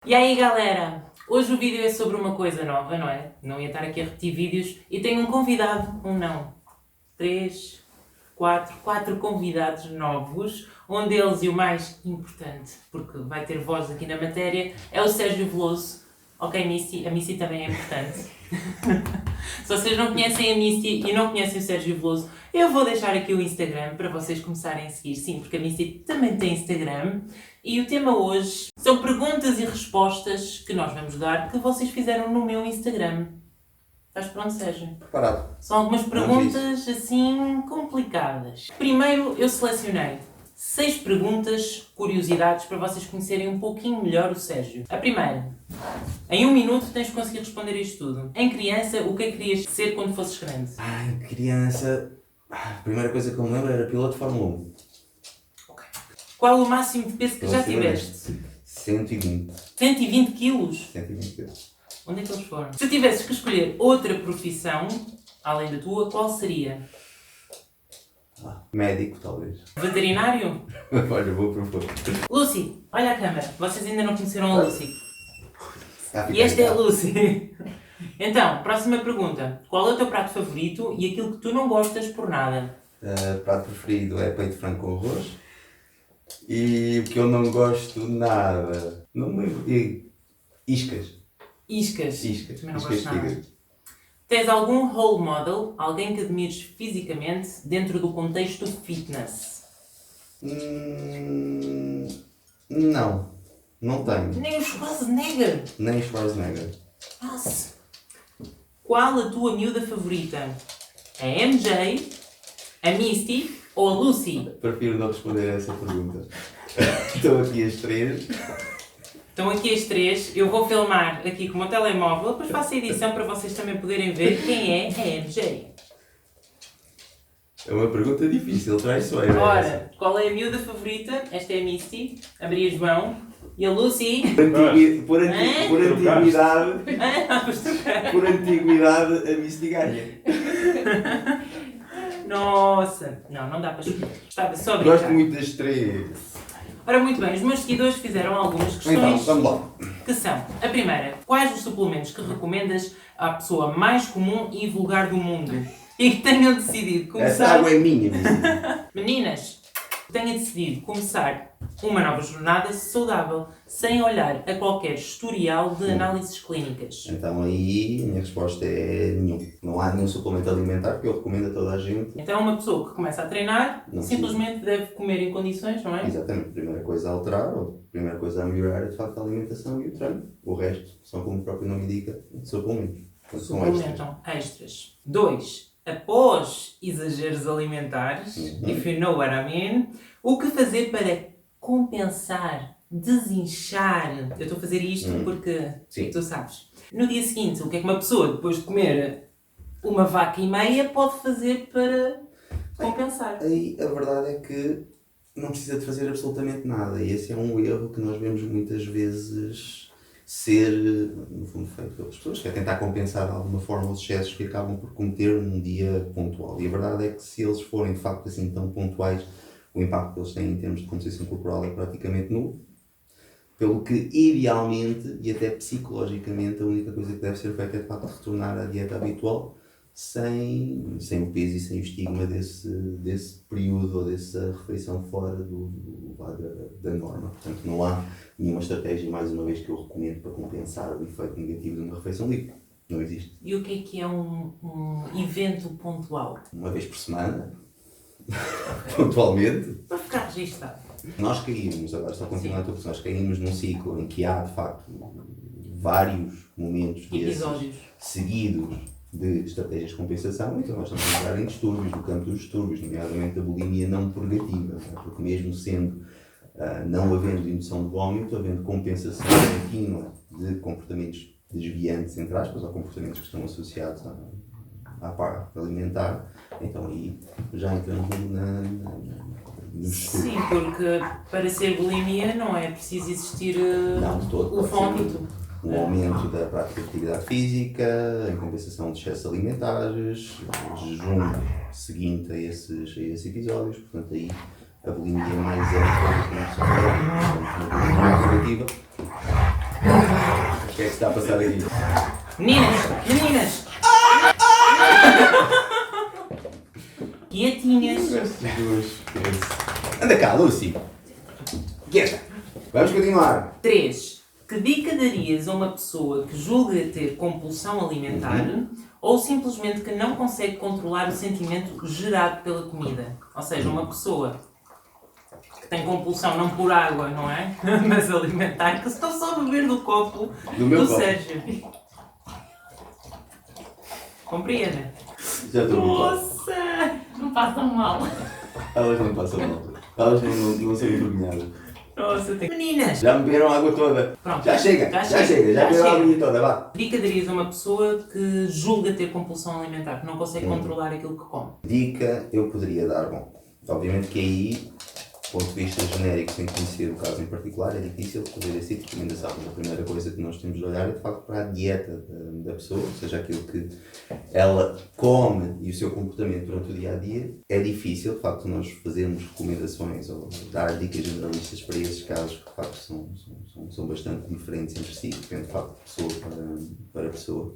E aí galera, hoje o vídeo é sobre uma coisa nova, não é? Não ia estar aqui a repetir vídeos e tenho um convidado, quatro convidados novos, um deles e o mais importante, porque vai ter voz aqui na matéria, é o Sérgio Veloso. Ok Misty, a Misty também é importante. Se vocês não conhecem a Misty e não conhecem o Sérgio Veloso, eu vou deixar aqui o Instagram para vocês começarem a seguir, sim, porque a Misty também tem Instagram. E o tema hoje são perguntas e respostas que nós vamos dar que vocês fizeram no meu Instagram. Estás pronto, Sérgio? Preparado. São algumas perguntas assim complicadas. Primeiro eu selecionei 6 perguntas, curiosidades, para vocês conhecerem um pouquinho melhor o Sérgio. A primeira. Em 1 minuto tens de conseguir responder isto tudo. Em criança, o que é que querias ser quando fosses grande? Criança... A primeira coisa que eu me lembro era piloto de Fórmula 1. Qual o máximo de peso que já tiveste? 120. 120 quilos? 120 quilos. Onde é que eles foram? Se tivesses que escolher outra profissão, além da tua, qual seria? Médico, talvez. Veterinário? Olha, vou propor. Lucy, olha a câmera. Vocês ainda não conheceram a Lucy. Ah, E esta é a Lucy. Então, próxima pergunta. Qual é o teu prato favorito e aquilo que tu não gostas por nada? Prato preferido é peito de frango com arroz. E o que eu não gosto nada... Não me lembro. Iscas. Iscas. Iscas. Também não Iscas gosto de nada. fígado. Tens algum role model, alguém que admires fisicamente dentro do contexto fitness? Não. Não tenho. Nem o Schwarzenegger. Nem Schwarzenegger. Nossa. Qual a tua miúda favorita? A MJ, a Misty ou a Lucy? Prefiro não responder a essa pergunta. Estão aqui as três. Estão aqui as 3. Eu vou filmar aqui com o meu telemóvel, depois faço a edição para vocês também poderem ver quem é a MJ. É uma pergunta difícil, traiçoeira. Ora, qual é a miúda favorita? Esta é a Misty, a Maria João. E a Lucy? Por antiguidade, por antiguidade, a Misty ganha. Nossa! Não dá para escolher. Estava só a brincar. Gosto muito das três. Ora, muito bem, os meus seguidores fizeram algumas Então, questões vamos lá. que são: a primeira, quais os suplementos que recomendas à pessoa mais comum e vulgar do mundo e que tenham decidido Essa começar... água é minha, Meninas, que tenham decidido começar uma nova jornada saudável, sem olhar a qualquer historial de análises clínicas. Então aí a minha resposta é nenhum. Não há nenhum suplemento alimentar que eu recomendo a toda a gente. Então uma pessoa que começa a treinar, Não simplesmente deve comer em condições, não é? Exatamente. A primeira coisa a alterar, ou a primeira coisa a melhorar é de facto a alimentação e o treino. O resto são, como o próprio nome indica, suplementos. São extras. Suplementam extras. 2. Após exageros alimentares, if you know what I mean, o que fazer para compensar, desinchar? Eu estou a fazer isto porque Sim. tu sabes. No dia seguinte, o que é que uma pessoa, depois de comer uma vaca e meia, pode fazer para compensar? Aí a verdade é que não precisa de fazer absolutamente nada. E esse é um erro que nós vemos muitas vezes ser, no fundo, feito pelas pessoas, que é tentar compensar de alguma forma os excessos que acabam por cometer num dia pontual. E a verdade é que se eles forem de facto assim tão pontuais, o impacto que eles têm em termos de composição corporal é praticamente nulo. Pelo que, idealmente e até psicologicamente, a única coisa que deve ser feita é de facto retornar à dieta habitual, sem o peso e sem o estigma desse período ou dessa refeição fora da norma. Portanto, não há nenhuma estratégia, mais uma vez, que eu recomendo para compensar o efeito negativo de uma refeição livre. Não existe. E o que é um evento pontual? Uma vez por semana, pontualmente. Para ficar registado. Nós caímos, agora só continuar a tua questão, nós caímos num ciclo em que há, de facto, vários momentos Episódios seguidos de estratégias de compensação, então nós estamos a entrar em distúrbios, no campo dos distúrbios, nomeadamente a bulimia não purgativa, porque mesmo sendo, não havendo indução de vómito, havendo compensação contínua de comportamentos desviantes, entre aspas, ou comportamentos que estão associados à parte alimentar, então aí já entramos nos Sim, porque para ser bulimia não é preciso existir não, de todo, o vómito. Um aumento da prática de atividade física, em compensação de excessos alimentares, jejum seguinte a esses episódios, portanto aí a bulimia é mais ampla do que uma pessoa negativa. O que é que está a passar aqui? Meninas! Quietinhas. Anda cá, Lucy. Quieta. Vamos continuar. 3. Que dica darias a uma pessoa que julga ter compulsão alimentar ou simplesmente que não consegue controlar o sentimento gerado pela comida? Ou seja, uma pessoa que tem compulsão não por água, não é? Mas alimentar, que estou só a beber do copo do Sérgio. Compreende? Já estou muito mal. Nossa! Não passam mal. Elas não passam mal. Elas não são envergonhadas. Nossa, tem... Meninas! Já me beberam a água toda. Pronto. Já chega. Já beberam a água toda, vá. Dica darias a uma pessoa que julga ter compulsão alimentar, que não consegue controlar aquilo que come? Dica eu poderia dar, bom, obviamente que aí, do ponto de vista genérico, sem conhecer o caso em particular, é difícil fazer esse tipo de recomendação. Mas a primeira coisa que nós temos de olhar é de facto para a dieta da pessoa, ou seja, aquilo que ela come e o seu comportamento durante o dia a dia. É difícil, de facto, nós fazermos recomendações ou dar dicas generalistas para esses casos que de facto são bastante diferentes entre si, depende de facto de pessoa para pessoa.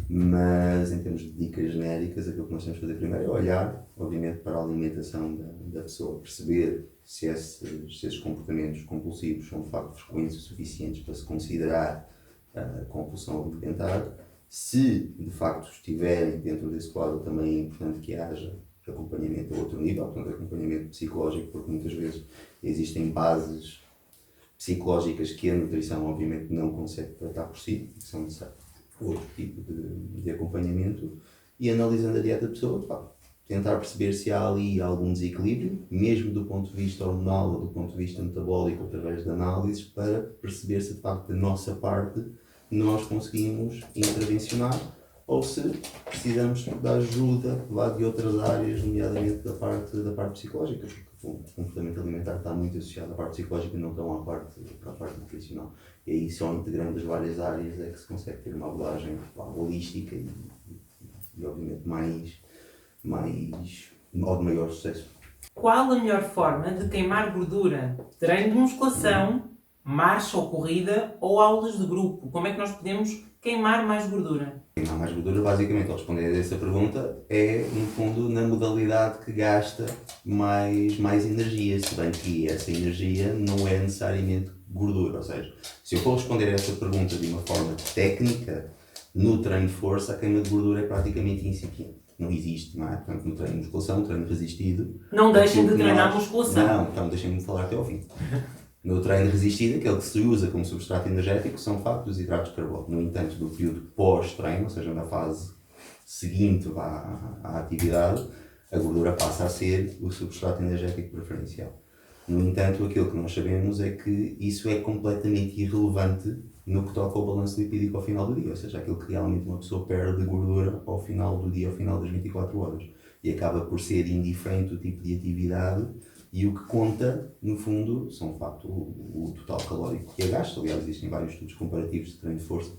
Mas em termos de dicas genéricas, aquilo que nós temos de fazer primeiro é olhar, obviamente, para a alimentação da pessoa, perceber se esses comportamentos compulsivos são de facto frequentes o suficientes para se considerar compulsão alimentar. Se de facto estiverem dentro desse quadro, também é importante que haja acompanhamento a outro nível, portanto acompanhamento psicológico, porque muitas vezes existem bases psicológicas que a nutrição obviamente não consegue tratar por si, que são necessárias outro tipo de acompanhamento, e analisando a dieta da pessoa, pá, tentar perceber se há ali algum desequilíbrio, mesmo do ponto de vista hormonal ou do ponto de vista metabólico, através de análises, para perceber se de facto da nossa parte nós conseguimos intervencionar ou se precisamos da ajuda lá de outras áreas, nomeadamente da parte psicológica, porque o comportamento alimentar está muito associado à parte psicológica e não tão à parte nutricional. E aí só integrando as várias áreas é que se consegue ter uma abordagem holística e obviamente ou de maior sucesso. Qual a melhor forma de queimar gordura? Treino de musculação, marcha ou corrida ou aulas de grupo? Como é que nós podemos queimar mais gordura? Queimar mais gordura, basicamente, ao responder a essa pergunta, é, no fundo, na modalidade que gasta mais energia, se bem que essa energia não é necessariamente gordura. Ou seja, se eu for responder a essa pergunta de uma forma técnica, no treino de força, a queima de gordura é praticamente incipiente. Não existe, não é? Portanto, no treino de musculação, treino resistido... Não deixem de treinar musculação. Não, então deixem-me falar até ao fim. No treino resistido, aquele que se usa como substrato energético são de facto os hidratos de carbono. No entanto, no período pós-treino, ou seja, na fase seguinte à atividade, a gordura passa a ser o substrato energético preferencial. No entanto, aquilo que nós sabemos é que isso é completamente irrelevante no que toca ao balanço lipídico ao final do dia, ou seja, aquilo que realmente uma pessoa perde de gordura ao final do dia, ao final das 24 horas. E acaba por ser indiferente o tipo de atividade. E o que conta, no fundo, são de facto o total calórico que é gasto. Aliás, existem vários estudos comparativos de treino de força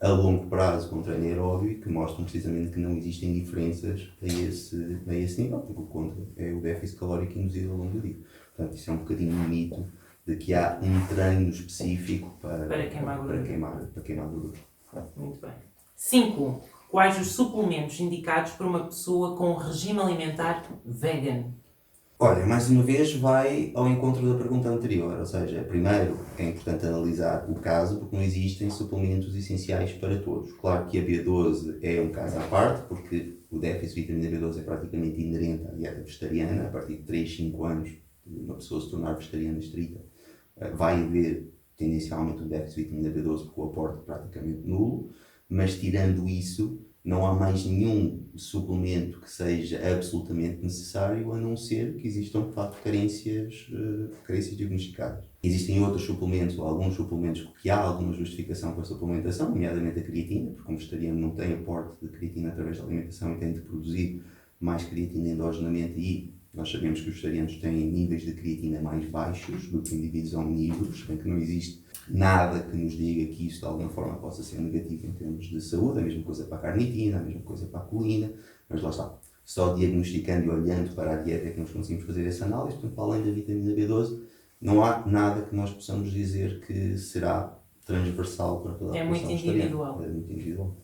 a longo prazo com treino aeróbio que mostram precisamente que não existem diferenças a esse nível, porque o que conta é o déficit calórico induzido ao longo do dia. Portanto, isso é um bocadinho um mito de que há um treino específico para queimar gordura. Muito bem. 5. Quais os suplementos indicados para uma pessoa com regime alimentar vegan? Olha, mais uma vez vai ao encontro da pergunta anterior, ou seja, primeiro é importante analisar o caso porque não existem suplementos essenciais para todos. Claro que a B12 é um caso à parte porque o déficit de vitamina B12 é praticamente inerente à dieta vegetariana. A partir de 3, 5 anos uma pessoa se tornar vegetariana estrita vai haver tendencialmente um déficit de vitamina B12 porque o aporte é praticamente nulo, mas tirando isso não há mais nenhum suplemento que seja absolutamente necessário, a não ser que existam, de facto, carências diagnosticadas. Existem outros suplementos, ou alguns suplementos, que há alguma justificação para a suplementação, nomeadamente a creatina, porque um vegetariano não tem aporte de creatina através da alimentação e tem de produzir mais creatina endogenamente, e nós sabemos que os vegetarianos têm níveis de creatina mais baixos do que indivíduos omnívoros, bem que não existe nada que nos diga que isso de alguma forma possa ser negativo em termos de saúde, a mesma coisa para a carnitina, a mesma coisa para a colina, mas lá está. Só diagnosticando e olhando para a dieta é que nós conseguimos fazer essa análise. Portanto, para além da vitamina B12, não há nada que nós possamos dizer que será transversal para toda a É muito população vegetariana. individual. É muito individual.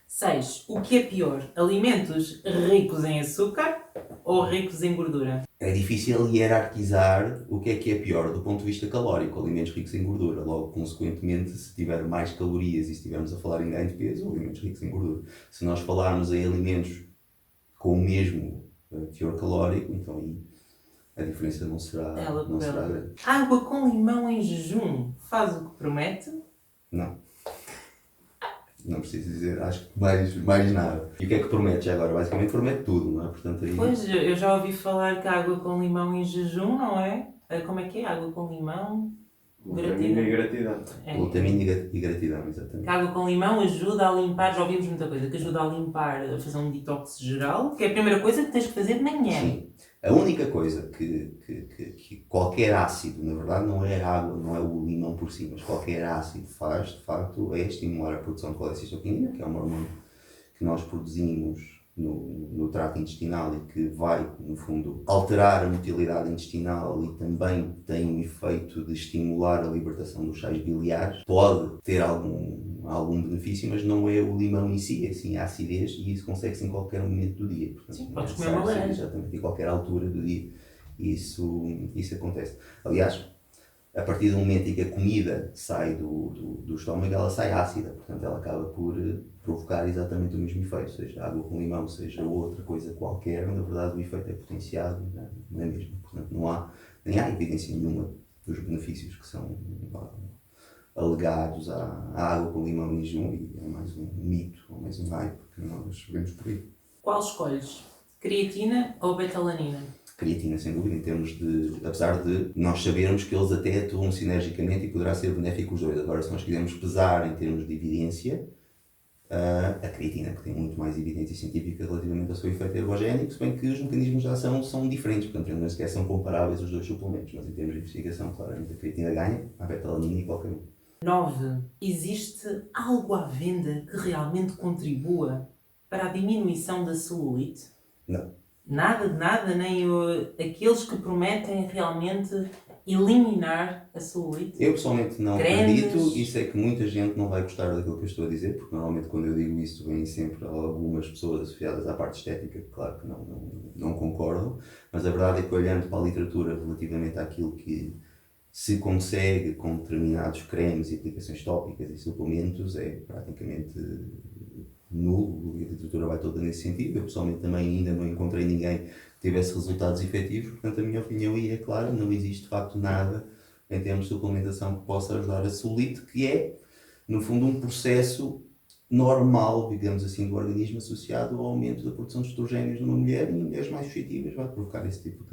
6. O que é pior? Alimentos ricos em açúcar ou ricos em gordura? É difícil hierarquizar o que é pior do ponto de vista calórico, alimentos ricos em gordura. Logo, consequentemente, se tiver mais calorias e se estivermos a falar em ganho de peso, alimentos ricos em gordura. Se nós falarmos em alimentos com o mesmo teor calórico, então aí a diferença não será grande. Água com limão em jejum faz o que promete? Não preciso dizer, acho que mais nada. E o que é que promete já agora? Basicamente promete tudo, não é? Portanto, aí... Pois, eu já ouvi falar que água com limão em jejum, não é? Como é que é? Água com limão? Glutamina e gratidão. Glutamina e gratidão, exatamente. Que água com limão ajuda a limpar, já ouvimos muita coisa, que ajuda a limpar, a fazer um detox geral, que é a primeira coisa que tens que fazer de manhã. Sim. A única coisa que qualquer ácido, na verdade não é a água, não é o limão por si, mas qualquer ácido faz, de facto, é estimular a produção de colecistoquinina, que é uma hormona que nós produzimos no trato intestinal e que vai, no fundo, alterar a motilidade intestinal e também tem um efeito de estimular a libertação dos sais biliares. Pode ter algum benefício, mas não é o limão em si, é sim a acidez, e isso consegue-se em qualquer momento do dia. Portanto, sim, podes comer uma laranja. Exatamente, em qualquer altura do dia. Isso acontece. Aliás, a partir do momento em que a comida sai do estômago, ela sai ácida, portanto ela acaba por provocar exatamente o mesmo efeito, seja água com limão, seja outra coisa qualquer, na verdade o efeito é potenciado, não é mesmo? Portanto nem há evidência nenhuma dos benefícios que são alegados à água com limão em jejum, e é mais um mito, ou mais um hype que nós vemos por aí. Qual escolhes? Creatina ou betalanina? Creatina, sem dúvida, em termos de, apesar de nós sabermos que eles até atuam sinergicamente e poderá ser benéfico os dois. Agora, se nós quisermos pesar em termos de evidência, a creatina, que tem muito mais evidência científica relativamente ao seu efeito ergogénico, se bem que os mecanismos de ação são diferentes, portanto, não sequer são comparáveis os dois suplementos, mas em termos de investigação, claramente a creatina ganha, a betalanina e qualquer um. 9. Existe algo à venda que realmente contribua para a diminuição da celulite? Não. Nada de nada, nem aqueles que prometem realmente eliminar a celulite? Eu pessoalmente não Cremes. acredito e sei que muita gente não vai gostar daquilo que eu estou a dizer, porque normalmente quando eu digo isso vêm sempre algumas pessoas associadas à parte estética, que claro que não concordam, mas a verdade é que olhando para a literatura relativamente àquilo que se consegue com determinados cremes e aplicações tópicas e suplementos é praticamente nulo, e a literatura vai toda nesse sentido. Eu pessoalmente também ainda não encontrei ninguém que tivesse resultados efetivos, portanto a minha opinião aí é clara, não existe de facto nada em termos de suplementação que possa ajudar a celulite, que é no fundo um processo normal, digamos assim, do organismo associado ao aumento da produção de estrogénios numa mulher, e em mulheres mais suscetíveis vai provocar esse tipo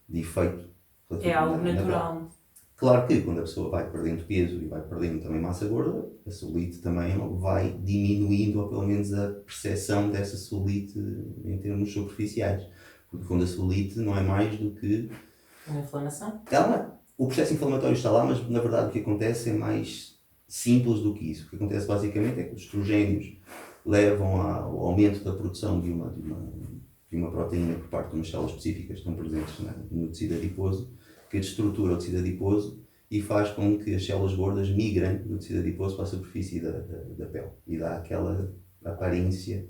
de efeito. É algo natural. Claro que quando a pessoa vai perdendo peso e vai perdendo também massa gorda, a celulite também vai diminuindo, ou pelo menos a percepção dessa celulite em termos superficiais. Porque no fundo a celulite não é mais do que... Uma inflamação? O processo inflamatório está lá, mas na verdade o que acontece é mais simples do que isso. O que acontece basicamente é que os estrogénios levam ao aumento da produção de uma proteína por parte de umas células específicas que estão presentes no tecido adiposo, que destrutura o tecido adiposo e faz com que as células gordas migrem do tecido adiposo para a superfície da pele e dá aquela aparência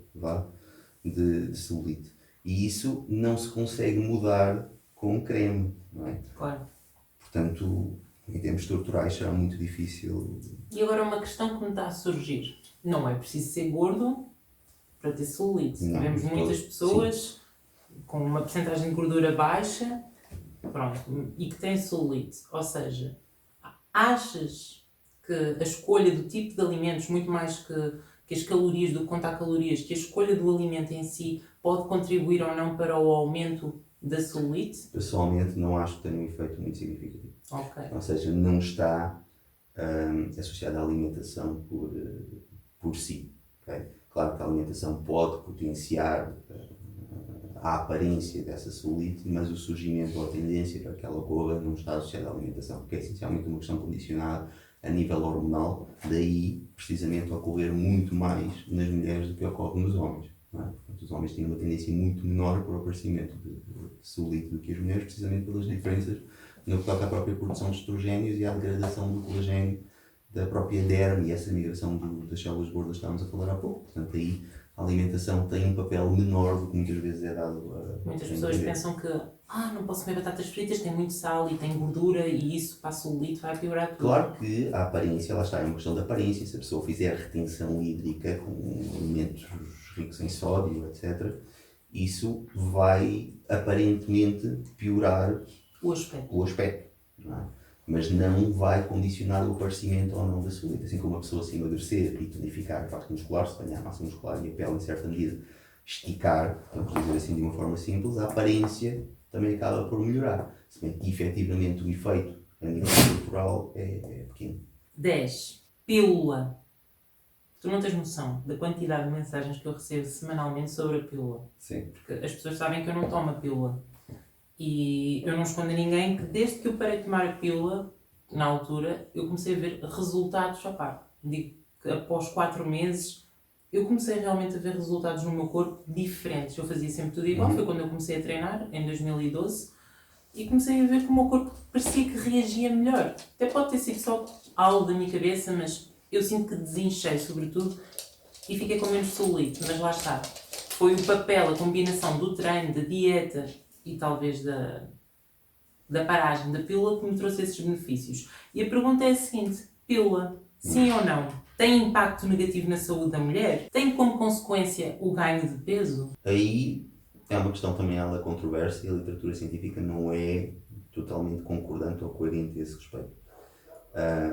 de celulite. E isso não se consegue mudar com creme, não é? Claro. Portanto, em termos estruturais será muito difícil. E agora uma questão que me está a surgir. Não é preciso ser gordo para ter celulite. Vemos muitas pessoas com uma porcentagem de gordura baixa, pronto, e que têm celulite. Ou seja, achas que a escolha do tipo de alimentos, muito mais que as calorias, do que contar calorias, que a escolha do alimento em si pode contribuir ou não para o aumento da celulite? Pessoalmente não acho que tenha um efeito muito significativo. Okay. Ou seja, não está associado à alimentação por si. Okay? Claro que a alimentação pode potenciar a aparência dessa celulite, mas o surgimento ou a tendência para que ela ocorra não está associada à alimentação, porque é essencialmente uma questão condicionada a nível hormonal, daí precisamente ocorrer muito mais nas mulheres do que ocorre nos homens. Não é? Portanto, os homens têm uma tendência muito menor para o aparecimento de celulite do que as mulheres, precisamente pelas diferenças no que toca à própria produção de estrogénios e à degradação do colagênio da própria derme e essa migração das células gordas que estávamos a falar há pouco. Portanto, aí a alimentação tem um papel menor do que muitas vezes é dado a... Muitas pessoas pensam que não posso comer batatas fritas, tem muito sal e tem gordura e isso para a celulite vai piorar tudo. Claro que a aparência, lá está, é uma questão de aparência. Se a pessoa fizer retenção hídrica com alimentos ricos em sódio, etc., isso vai aparentemente piorar o aspecto. Não é? Mas não vai condicionar o aparecimento ou não da celulite. Assim como uma pessoa se emagrecer e tonificar a parte muscular, se ganhar massa muscular e a pele em certa medida esticar, vamos dizer assim de uma forma simples, a aparência também acaba por melhorar. Se bem que efetivamente o efeito a nível corporal é pequeno. 10. Pílula. Tu não tens noção da quantidade de mensagens que eu recebo semanalmente sobre a pílula. Sim. Porque as pessoas sabem que eu não tomo a pílula. E eu não escondo a ninguém que desde que eu parei de tomar a pílula, na altura, eu comecei a ver resultados. Digo que após 4 meses, eu comecei realmente a ver resultados no meu corpo diferentes. Eu fazia sempre tudo igual. Foi quando eu comecei a treinar, em 2012. E comecei a ver que o meu corpo parecia que reagia melhor. Até pode ter sido só algo da minha cabeça, mas eu sinto que desinchei, sobretudo, e fiquei com menos celulite. Mas lá está. Foi o papel, a combinação do treino, da dieta e talvez da paragem da pílula que me trouxe esses benefícios. E a pergunta é a seguinte: pílula, sim ou não? Tem impacto negativo na saúde da mulher? Tem como consequência o ganho de peso? Aí é uma questão também ela controversa e a literatura científica não é totalmente concordante ou coerente a esse respeito.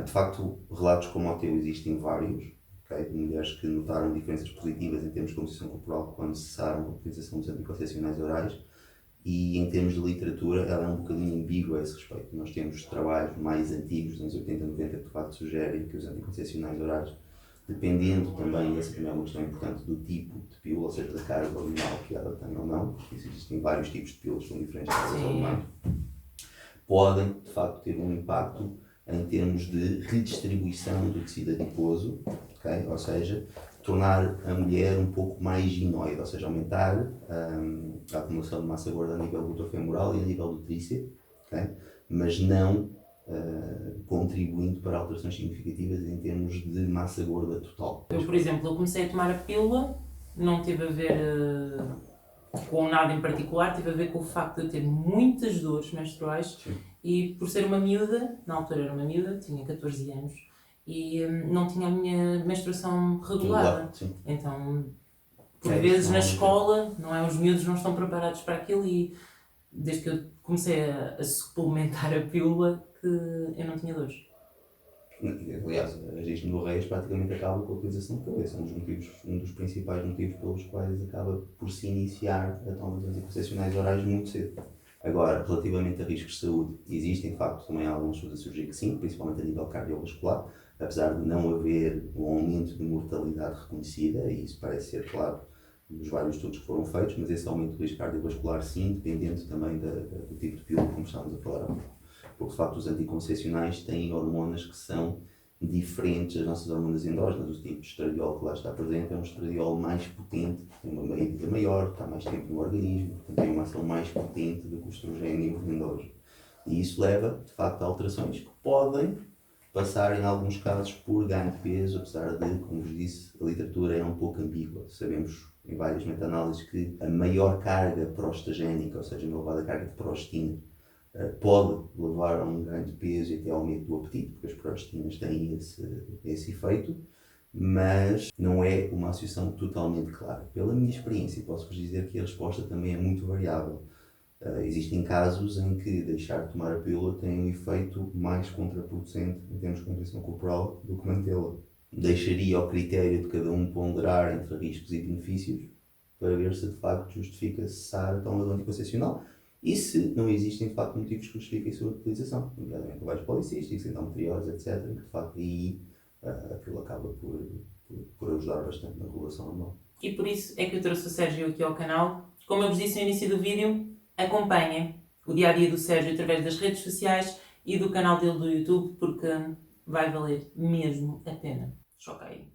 De facto, relatos como o teu existem vários, okay? De mulheres que notaram diferenças positivas em termos de composição corporal quando cessaram a utilização dos anticoncepcionais orais, e em termos de literatura ela é um bocadinho ambígua a esse respeito. Nós temos trabalhos mais antigos, dos anos 80, 90, que de facto sugerem que os anticoncepcionais orais, dependendo também, essa também é uma questão importante, do tipo de pílula, ou seja, da carga hormonal que ela tem ou não, porque existem vários tipos de pílulas com diferentes cargas hormonais, podem de facto ter um impacto em termos de redistribuição do tecido adiposo, okay? Ou seja, tornar a mulher um pouco mais ginoide, ou seja, aumentar a acumulação de massa gorda a nível glúteo-femoral e a nível do tríceps, okay? Mas não contribuindo para alterações significativas em termos de massa gorda total. Eu, por exemplo, eu comecei a tomar a pílula, não teve a ver com nada em particular, teve a ver com o facto de eu ter muitas dores menstruais. Sim. E por ser uma miúda, na altura era uma miúda, tinha 14 anos, e não tinha a minha menstruação regulada. Então, por vezes na escola, não é, os miúdos não estão preparados para aquilo, e desde que eu comecei a suplementar a pílula, que eu não tinha dores. Aliás, a gisnorreias praticamente acaba com a utilização de cabeça, um dos principais motivos pelos quais acaba por se iniciar a toma de anticoncepcionais orais muito cedo. Agora, relativamente a riscos de saúde, existem de facto também alguns estudos a surgir que sim, principalmente a nível cardiovascular, apesar de não haver um aumento de mortalidade reconhecida, e isso parece ser claro nos vários estudos que foram feitos, mas esse aumento do risco cardiovascular sim, dependendo também do tipo de pílula, como estávamos a falar há pouco. Porque de facto os anticoncepcionais têm hormonas que são diferentes das nossas hormonas endógenas. O tipo de estradiol que lá está presente é um estradiol mais potente, tem uma meia-vida maior, está mais tempo no organismo, portanto tem uma ação mais potente do que o estrogênio endógeno. E isso leva, de facto, a alterações que podem passar, em alguns casos, por ganho de peso, apesar de, como vos disse, a literatura é um pouco ambígua. Sabemos, em várias meta-análises, que a maior carga prostagénica, ou seja, uma elevada carga de prostina, pode levar a um ganho de peso e até aumento do apetite, porque as prostinas têm esse efeito, mas não é uma associação totalmente clara. Pela minha experiência, posso-vos dizer que a resposta também é muito variável. Existem casos em que deixar de tomar a pílula tem um efeito mais contraproducente em termos de composição corporal do que mantê-la. Deixaria ao critério de cada um ponderar entre riscos e benefícios para ver se de facto justifica cessar a toma do anticoncepcional. E se não existem de facto motivos que justifiquem a sua utilização, nomeadamente ovários policísticos, endometriose, etc., que de facto aí a pílula acaba por ajudar bastante na regulação hormonal. E por isso é que eu trouxe o Sérgio aqui ao canal. Como eu vos disse no início do vídeo, acompanhem o dia-a-dia do Sérgio através das redes sociais e do canal dele do YouTube, porque vai valer mesmo a pena. Choca aí.